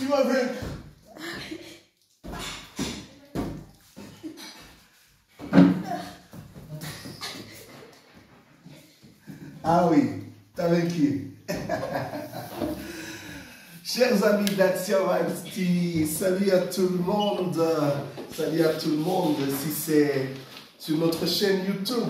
vas vaincre. Ah oui, t'as vaincu. Chers amis d'Axia Vibes TV, salut à tout le monde. Salut à tout le monde. Si c'est sur notre chaîne YouTube,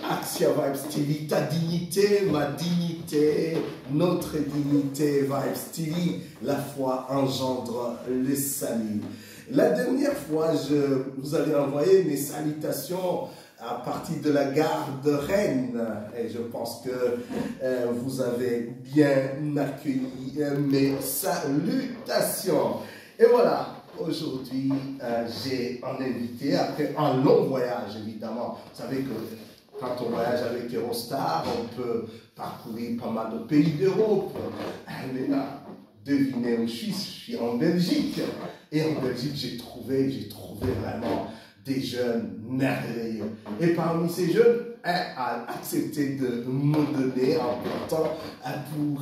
Axia Vibes TV, ta dignité, ma dignité, notre dignité, Vibes TV, la foi engendre le salut. La dernière fois, je vous avais envoyé mes salutations à partir de la gare de Rennes. Et je pense que vous avez bien accueilli mes salutations. Et voilà, aujourd'hui, j'ai un invité, après un long voyage, évidemment. Vous savez que quand on voyage avec Eurostar, on peut parcourir pas mal de pays d'Europe. Mais là, devinez où je suis en Belgique. Et en Belgique, j'ai trouvé vraiment des jeunes merveilleux. Et parmi ces jeunes, elle a accepté de me donner un temps pour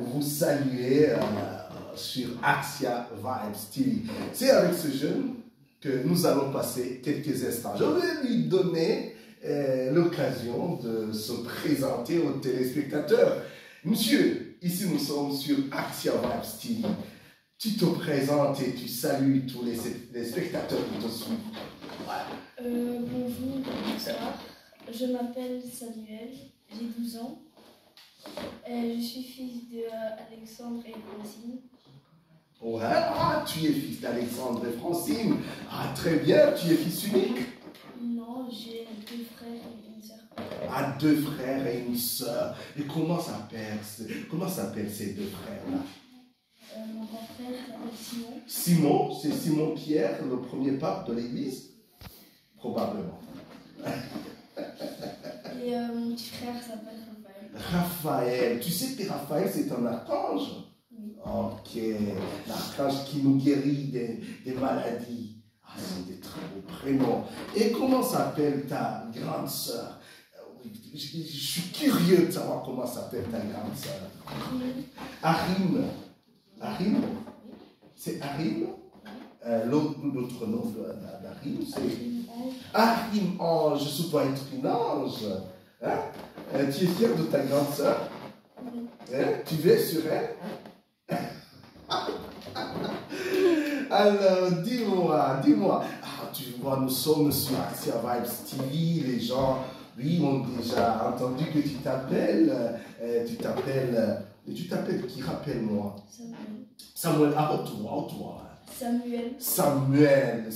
vous saluer sur Axia Vibes TV. C'est avec ce jeune que nous allons passer quelques instants. Je vais lui donner l'occasion de se présenter aux téléspectateurs. Monsieur, ici nous sommes sur Axia Vibes TV. Tu te présentes et tu salues tous les spectateurs qui te suivent. Bonjour, bonsoir. Je m'appelle Samuel, j'ai 12 ans. Je suis fils d'Alexandre et Francine. Ouais, ah, tu es fils d'Alexandre et Francine. Ah, très bien, tu es fils unique. Non, j'ai 2 frères et une sœur. Ah, 2 frères et une sœur. Et comment s'appellent ces 2 frères-là? Mon grand frère s'appelle Simon. Simon, c'est Simon Pierre, le premier pape de l'église? Probablement. Et mon petit frère s'appelle Raphaël. Raphaël, tu sais que Raphaël c'est un archange? Oui. Ok, l'archange qui nous guérit des maladies. Ah, c'est des très beaux prénoms. Et comment s'appelle ta grande sœur? Je suis curieux de savoir comment s'appelle ta grande sœur. Arim. Arim? C'est Arim? L'autre nom d'Arim, c'est Arim Ange. Ce doit être une ange. Hein? Tu es fier de ta grande sœur? Oui. Hein? Tu veux sur elle? Alors, dis-moi. Ah, tu vois, nous sommes sur Axia Vibes TV. Les gens, oui, ont déjà entendu que tu t'appelles qui? Rappelle-moi. Samuel, toi. Samuel.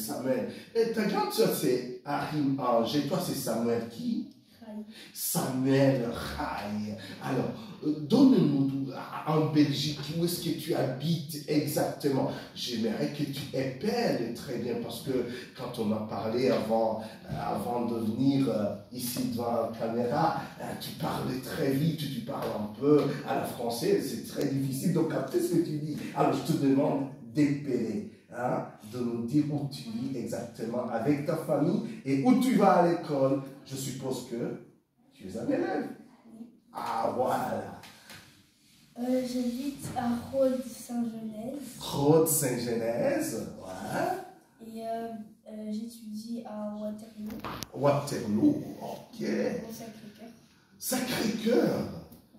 Et ta grande soeur, c'est Arim Ange. Et toi, c'est Samuel qui? Rai. Samuel Rai. Alors, donne-nous en Belgique, où est-ce que tu habites exactement? J'aimerais que tu épelles très bien, parce que quand on a parlé avant de venir ici devant la caméra, tu parlais très vite, tu parles un peu à la française, c'est très difficile de capter ce que tu dis. Alors, je te demande d'épeler, hein, de nous dire où tu vis exactement avec ta famille et où tu vas à l'école. Je suppose que tu es un élève. Ah, voilà. J'habite à Rhodes-Saint-Genèse. Rhodes-Saint-Genèse, ouais. Et j'étudie à Waterloo. Waterloo, ok. Au Sacré-Cœur. Sacré-Cœur.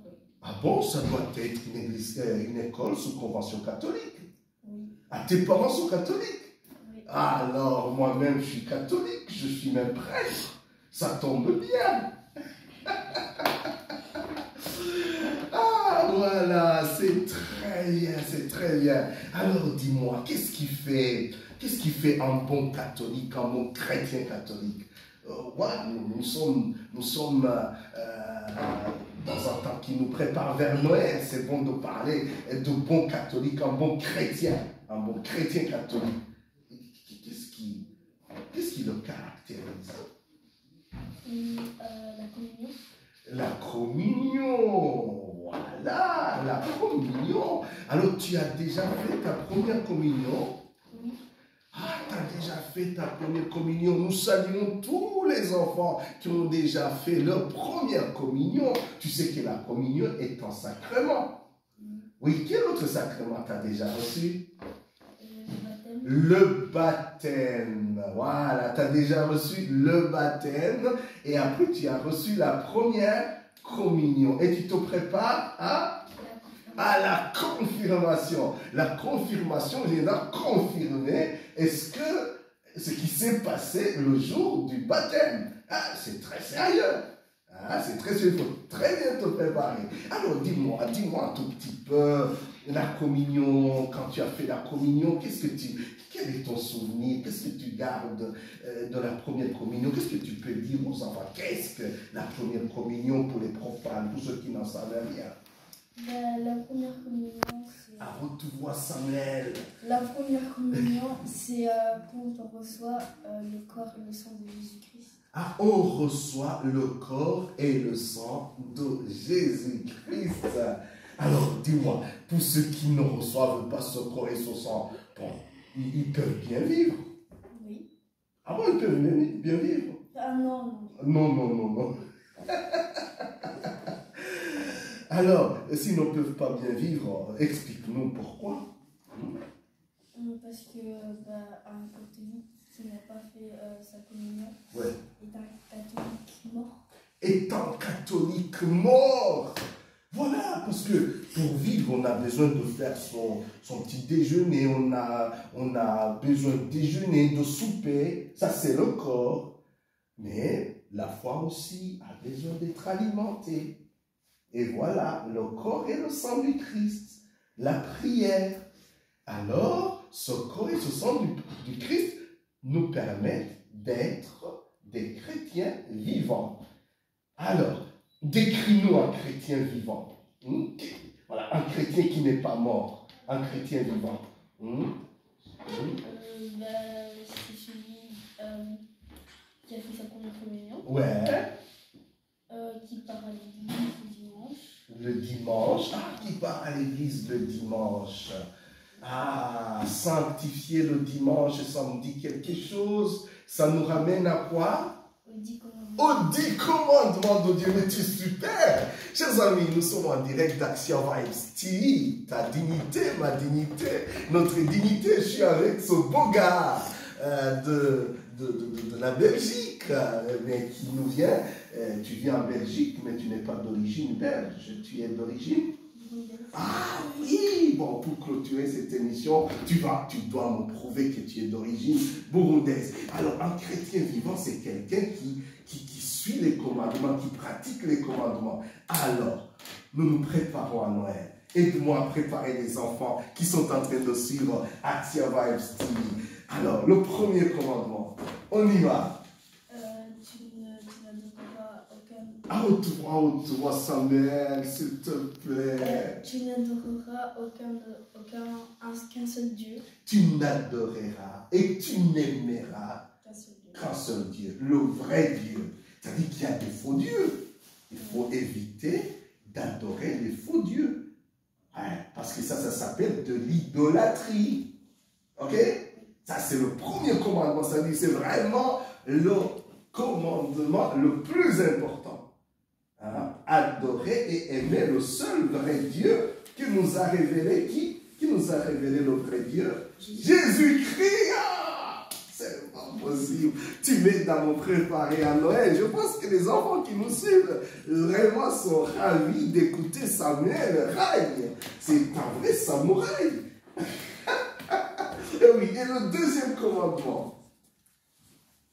Oui. Ah bon, ça doit être une école sous convention catholique. Oui. Ah, tes parents sont catholiques? Oui. Alors, moi-même, je suis catholique, je suis même prêtre. Ça tombe bien. Ah, voilà, c'est très bien. Alors, dis-moi, qu'est-ce qui fait un bon catholique, un bon chrétien catholique? Ouais, nous sommes dans un temps qui nous prépare vers Noël. C'est bon de parler de bon catholique, un bon chrétien catholique. Qu'est-ce qui le caractérise? La communion. La communion, voilà, la communion. Alors, tu as déjà fait ta première communion? Oui. Ah, tu as déjà fait ta première communion. Nous saluons tous les enfants qui ont déjà fait leur première communion. Tu sais que la communion est un sacrement. Oui, quel autre sacrement tu as déjà reçu? Le baptême. Le baptême. Voilà, tu as déjà reçu le baptême et après tu as reçu la première communion. Et tu te prépares à la confirmation. La confirmation vient confirmer ce qui s'est passé le jour du baptême. Ah, c'est très sérieux. Ah, c'est très sérieux, il faut très bien te préparer. Alors dis-moi un tout petit peu, la communion, quand tu as fait la communion, quel est ton souvenir? Qu'est-ce que tu gardes de la première communion? Qu'est-ce que tu peux dire aux enfants? Qu'est-ce que la première communion pour les profanes, pour ceux qui n'en savent rien? La première communion, c'est... Ah, retrouve-moi Samuel. La première communion, c'est quand on reçoit le corps et le sang de Jésus-Christ. Ah, on reçoit le corps et le sang de Jésus-Christ. Alors, dis-moi, pour ceux qui ne reçoivent pas ce corps et ce sang, bon, ils peuvent bien vivre. Oui. Ah bon, ils peuvent bien vivre? Ah non. Non. Alors, s'ils ne peuvent pas bien vivre, explique-nous pourquoi. Parce que un catholique qui n'a pas fait sa communion Ouais. est un catholique mort. Est un catholique mort. Voilà, parce que pour vivre, on a besoin de faire son petit déjeuner, on a besoin de déjeuner, de souper, ça c'est le corps. Mais la foi aussi a besoin d'être alimentée. Et voilà, le corps et le sang du Christ, la prière. Alors, ce corps et ce sang du Christ nous permettent d'être des chrétiens vivants. Alors, décris-nous un chrétien vivant. Voilà, un chrétien qui n'est pas mort, un chrétien vivant. C'est celui qui a fait sa première communion. Ouais. Qui part à l'église le dimanche. Le dimanche. Ah, qui part à l'église le dimanche. Ah, sanctifier le dimanche, ça me dit quelque chose. Ça nous ramène à quoi? Aux 10 commandements. Aux 10 commandements de Dieu. Mais tu es super. Chers amis, nous sommes en direct d'Action Vibes TV. Ta dignité, ma dignité, notre dignité. Je suis avec ce beau gars de la Belgique, mais qui nous vient. Tu viens en Belgique, mais tu n'es pas d'origine belge. Tu es d'origine? Ah oui, bon, pour clôturer cette émission, tu dois me prouver que tu es d'origine burundaise. Alors, un chrétien vivant, c'est quelqu'un qui suit les commandements, qui pratique les commandements. Alors, nous nous préparons à Noël. Aide-moi à préparer les enfants qui sont en train de suivre Action Vibes TV. Alors, le premier commandement, on y va. Ah, toi, Samuel, s'il te plaît. Tu n'adoreras qu'un seul Dieu. Tu n'adoreras et tu n'aimeras qu'un seul Dieu, le vrai Dieu. C'est-à-dire qu'il y a des faux dieux. Il faut éviter d'adorer les faux dieux. Parce que ça s'appelle de l'idolâtrie. Ok? Ça, c'est le premier commandement. Ça dit, c'est vraiment le commandement le plus important. Adorer et aimer le seul vrai Dieu qui nous a révélé qui nous a révélé le vrai Dieu? Jésus-Christ. C'est pas possible. Tu m'aides à me préparer à Noël. Je pense que les enfants qui nous suivent vraiment sont ravis d'écouter Samuel Raille. C'est un vrai samouraï. Et oui, et le deuxième commandement?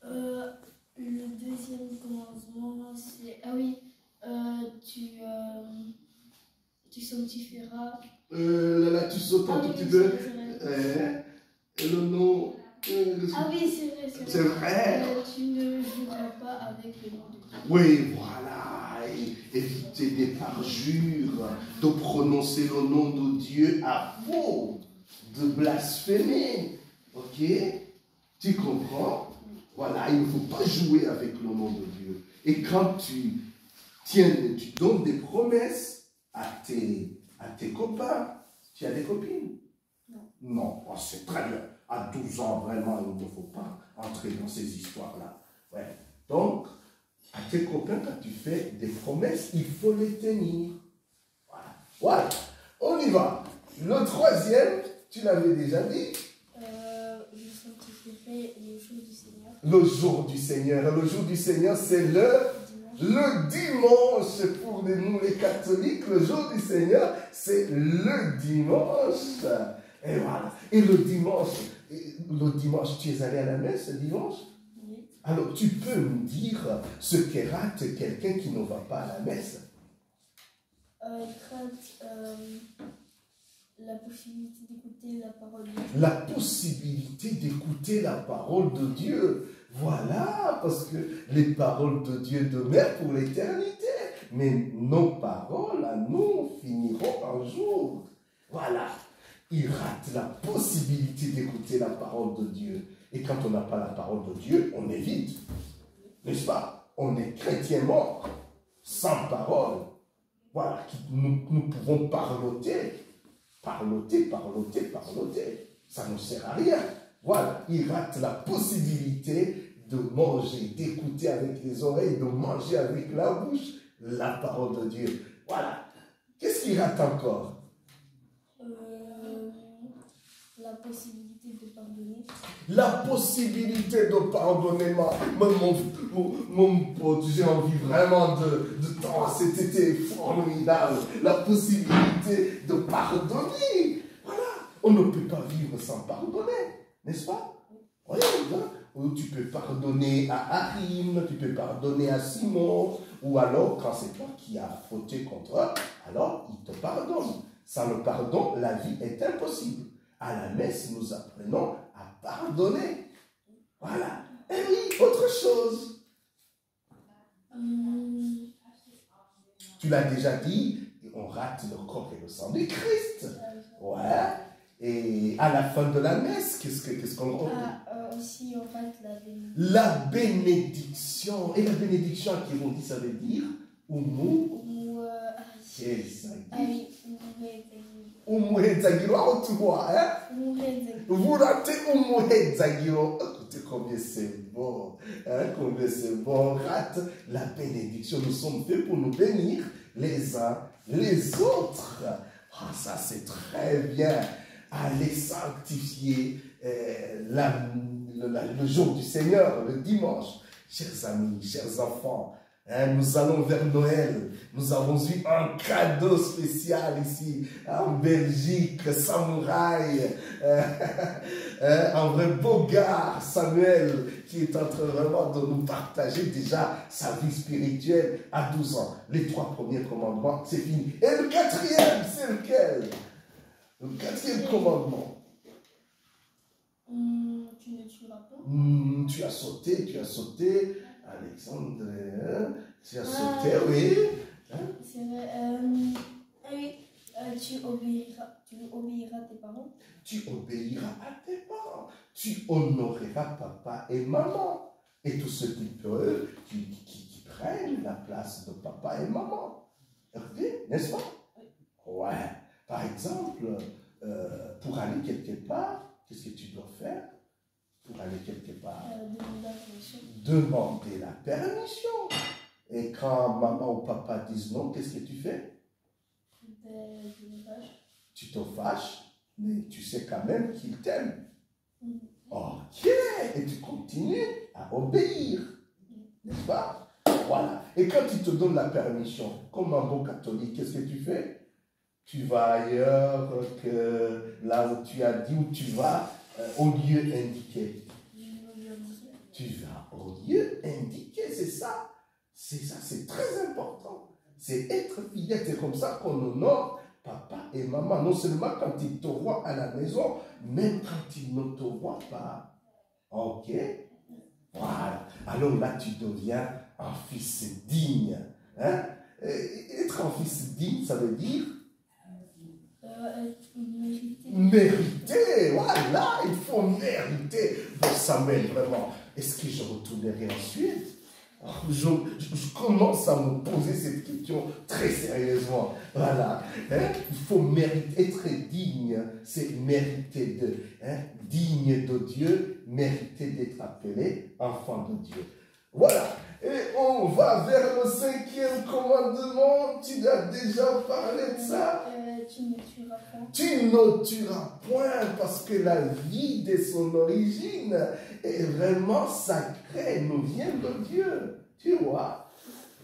Le deuxième commandement, c'est... Ah oui, tu sanctifieras... Là, tu sautes un tout petit peu. Et le nom... Ah oui, c'est vrai. C'est vrai. Tu ne joueras pas avec le nom de Dieu. Oui, voilà. Éviter des parjures, de prononcer le nom de Dieu à faux, de blasphémer. Ok? Tu comprends? Voilà, il ne faut pas jouer avec le nom de Dieu. Et quand tu donnes des promesses à tes copains, tu as des copines? Non, oh, c'est très bien. À 12 ans, vraiment, il ne faut pas entrer dans ces histoires-là. Ouais. Donc, à tes copains, quand tu fais des promesses, il faut les tenir. Voilà. On y va. Le troisième, tu l'avais déjà dit. Je sanctifierai le jour du Seigneur. Le jour du Seigneur. Le jour du Seigneur, c'est le dimanche. Pour nous les catholiques, le jour du Seigneur, c'est le dimanche. Et voilà. Et le dimanche, tu es allé à la messe le dimanche? Oui. Alors, tu peux me dire ce que rate quelqu'un qui ne va pas à la messe? La possibilité d'écouter la parole de Dieu. La possibilité d'écouter la parole de Dieu. Voilà, parce que les paroles de Dieu demeurent pour l'éternité. Mais nos paroles à nous finiront un jour. Voilà. Il rate la possibilité d'écouter la parole de Dieu. Et quand on n'a pas la parole de Dieu, on est vide. N'est-ce pas? On est chrétien mort, sans parole. Voilà, nous pouvons parloter. Parloter. Ça ne sert à rien. Voilà, il rate la possibilité de manger, d'écouter avec les oreilles, de manger avec la bouche la parole de Dieu. Voilà. Qu'est-ce qu'il rate encore? La possibilité de pardonner. La possibilité de pardonner. Mon pote, j'ai envie vraiment de temps. C'était formidable. La possibilité de pardonner. Voilà. On ne peut pas vivre sans pardonner. N'est-ce pas? Oui, hein? Tu peux pardonner à Harim, tu peux pardonner à Simon, ou alors quand c'est toi qui as fauté contre eux, alors il te pardonne. Sans le pardon, la vie est impossible. À la messe, nous apprenons à pardonner. Voilà. Et oui, autre chose. Tu l'as déjà dit, on rate le corps et le sang du Christ. Ouais. Et à la fin de la messe, qu'est-ce qu'on rend? Aussi, on rate la bénédiction. Et la bénédiction qui vont dire, ça veut dire Oumu. Vous ratez Umuhedzagiro. Écoutez combien c'est bon. Hein, combien c'est bon. On rate la bénédiction. Nous sommes faits pour nous bénir les uns les autres. Ah, ça c'est très bien. Allez sanctifier le jour du Seigneur, le dimanche. Chers amis, chers enfants, hein, nous allons vers Noël. Nous avons eu un cadeau spécial ici en Belgique, Samouraï, un vrai beau gars, Samuel, qui est en train vraiment de nous partager déjà sa vie spirituelle à 12 ans. Les 3 premiers commandements, c'est fini. Et le 4e, c'est lequel? Le 4e commandement. Tu ne tueras pas. Tu as sauté, Alexandre, hein? Tu as sauté, oui. Hein? C'est vrai. Oui, tu obéiras à tes parents. Tu obéiras à tes parents. Tu honoreras papa et maman. Et tous ceux qui peuvent, qui prennent la place de papa et maman. N'est-ce pas? Ouais. Par exemple, pour aller quelque part, qu'est-ce que tu dois faire? Pour aller quelque part, demander la permission. Et quand maman ou papa disent non, qu'est-ce que tu fais? Tu te fâches, mais tu sais quand même qu'ils t'aiment. Ok, et tu continues à obéir. N'est-ce pas? Voilà. Et quand ils te donnent la permission, comme un bon catholique, qu'est-ce que tu fais? Tu vas ailleurs que là où tu as dit où tu vas, au lieu indiqué. Tu vas au lieu indiqué, c'est ça. C'est ça, c'est très important. C'est être fidèle. C'est comme ça qu'on honore papa et maman. Non seulement quand ils te voient à la maison, même quand ils ne te voient pas. Ok? Voilà. Alors là, tu deviens un fils digne. Hein? Être un fils digne, ça veut dire mériter, voilà, il faut mériter. Bon, Samuel, vraiment, est-ce que je retournerai en Suède? Je commence à me poser cette question très sérieusement. Voilà, hein? Il faut mériter, être digne, c'est mériter de, hein? Digne de Dieu, mériter d'être appelé enfant de Dieu. Voilà, et on va vers le 5e commandement. Tu as déjà parlé de ça? Tu ne tueras point. Tu ne tueras point parce que la vie de son origine est vraiment sacrée, nous vient de Dieu. Tu vois?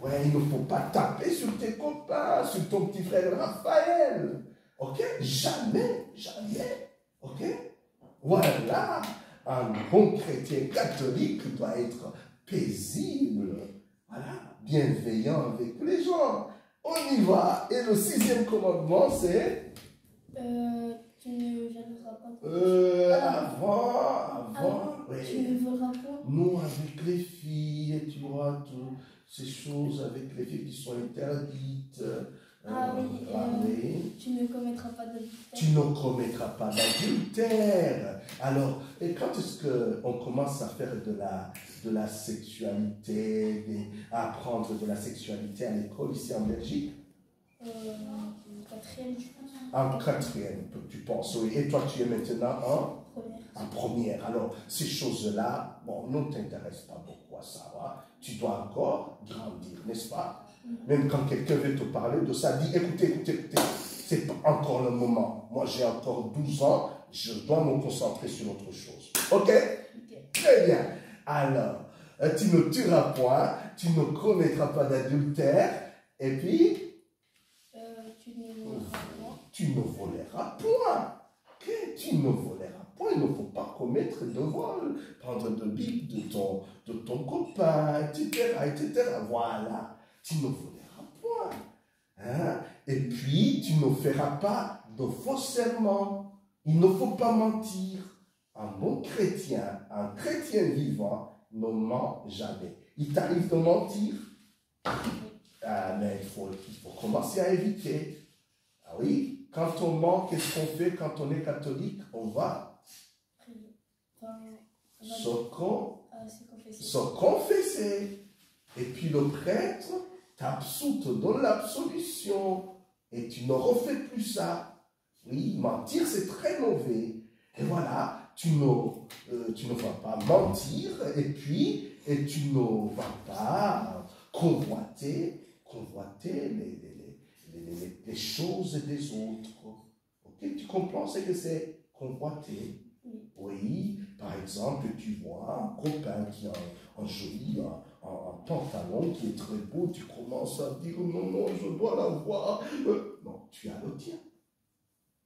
Ouais, il ne faut pas taper sur tes copains, sur ton petit frère Raphaël. Ok? Jamais, jamais. Ok? Voilà. Un bon chrétien catholique doit être paisible. Voilà. Bienveillant avec les gens. On y va. Et le 6e commandement, c'est... Tu ne jalouseras pas. Avant, oui. Tu ne voleras pas. Nous, avec les filles, tu vois, toutes ces choses avec les filles qui sont interdites. Tu ne commettras pas d'adultère. Tu ne commettras pas d'adultère. Alors, et quand est-ce qu'on commence à faire de la sexualité, à apprendre de la sexualité à l'école ici en Belgique? En 4e, je pense. En 4e, tu penses, oui. Et toi, tu es maintenant en Première. première. Alors, ces choses-là, bon, ne t'intéressent pas beaucoup à ça. Hein. Tu dois encore grandir, n'est-ce pas? Même quand quelqu'un veut te parler de ça, dis, écoutez, c'est pas encore le moment. Moi, j'ai encore 12 ans, je dois me concentrer sur autre chose. Ok? Très bien. Alors, tu ne tueras point, tu ne commettras pas d'adultère, et puis... Tu ne voleras point. Okay? Tu ne voleras point. Il ne faut pas commettre de vol. Prendre de bip de ton copain, etc., etc. Voilà. Tu ne voleras point. Hein? Et puis, tu ne feras pas de faux serments. Il ne faut pas mentir. Un bon chrétien, un chrétien vivant, ne ment jamais. Il t'arrive de mentir? Mais il faut commencer à éviter. Ah oui, quand on ment, qu'est-ce qu'on fait quand on est catholique? On va se confesser. Et puis le prêtre t'absout, te donne l'absolution. Et tu ne refais plus ça. Oui, mentir, c'est très mauvais. Et voilà, tu ne vas pas mentir et tu ne vas pas convoiter les choses des autres. Okay? Tu comprends ce que c'est convoiter? Oui, par exemple, tu vois un copain qui a un joli un pantalon qui est très beau, tu commences à dire non, je dois l'avoir. Non, tu as le tien.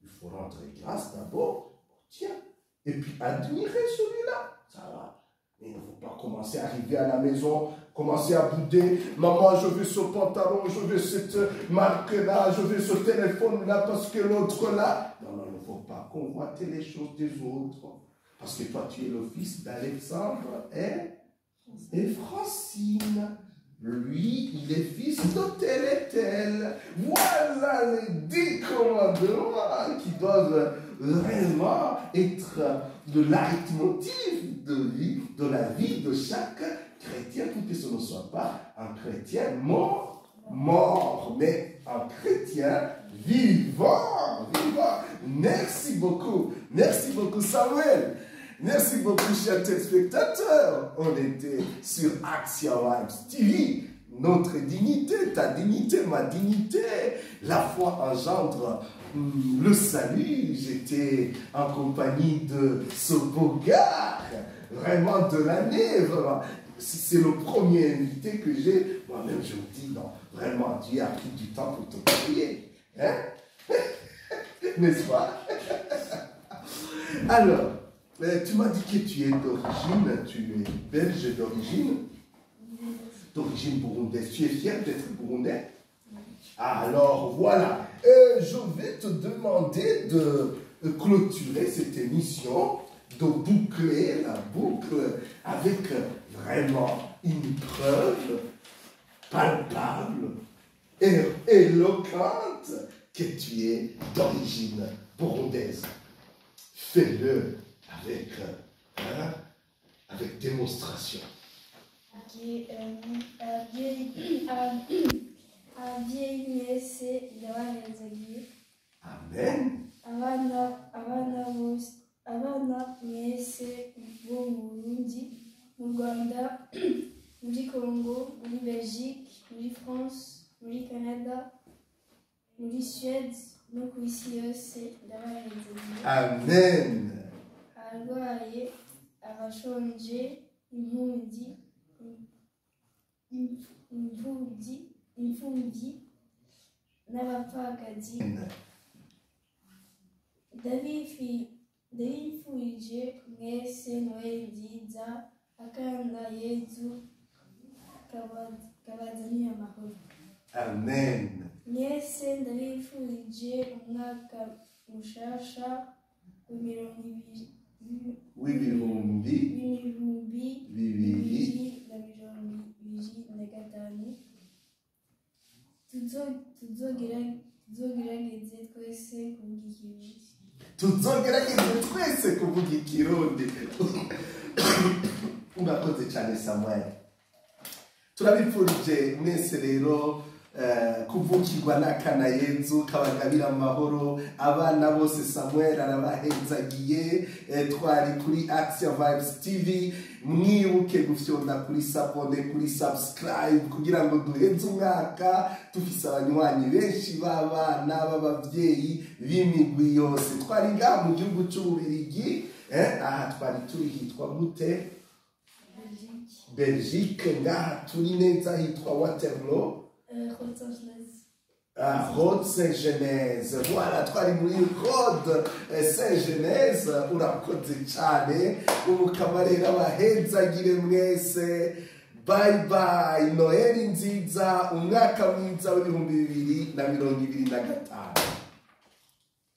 Il faut rendre grâce d'abord au tien. Et puis admirer celui-là. Ça va. Mais il ne faut pas commencer à arriver à la maison, commencer à bouder. Maman, je veux ce pantalon, je veux cette marque-là, je veux ce téléphone-là parce que l'autre-là. Non, il ne faut pas convoiter les choses des autres. Parce que toi, tu es le fils d'Alexandre et Francine. Lui, il est fils de tel et tel. Voilà les 10 commandements qui doivent vraiment être le leitmotiv de la vie de chaque chrétien, pour que ce ne soit pas un chrétien mort, mais un chrétien vivant. Merci beaucoup Samuel. Merci beaucoup, chers téléspectateurs. On était sur Axia Vibes TV. Notre dignité, ta dignité, ma dignité. La foi engendre le salut. J'étais en compagnie de ce beau gars, vraiment de l'année. C'est le premier invité que j'ai. Moi-même, je me dis, non, vraiment, Dieu a pris du temps pour te prier. Hein? N'est-ce pas? Alors, tu m'as dit que tu es d'origine, tu es belge d'origine burundaise. Tu es fier d'être burundais? Alors, voilà. Je vais te demander de clôturer cette émission, de boucler la boucle avec vraiment une preuve palpable et éloquente que tu es d'origine burundaise. Fais-le avec démonstration. Amen. Abana mwese bo mu Burundi, mu Rwanda, muri Congo, muri Belgique, muri France, muri Canada, muri Suède, no ku isi yose ndabahezagiye. Amen. Abarwaye, abashonje, imfubyi n'abapfakazi. Ndabifurije mwese Noheli nziza, akanga Yezu kabazaniye amahoro. Amen. Mwese ndabifurije umwaka mushasha w'ibihumbi 2025 tuzogerageze twese kuvuga ikirundi. Tuzogerageze twese kuvuga ikirundi. Urakoze cyane Samuel. Turabifurije mwese rero kuvukirwa n'akana Yezu kabagabira amahoro. Abana bose Samuel arabahezagiye. Twari kuri Action Vibes TV. Mwibuke gufyonda kuri sabone, kuri subscribe kugira ngo duheze umwaka dufise abanywanyi benshi b'abana b'abavyeyi b'imigwi yose. Twari ngaha mu gihugu c'Ububirigi, aha twari turi hitwa gute? Belgique. Ngaha turi neza hitwa Waterloo. Rode Saint-Genèse. Voilà, twari muri Rode Saint-Genèse. Urakoze cyane. Umukama rero abahezagire mwese. Bye bye. Noheli nziza, umwaka mwiza w'2025.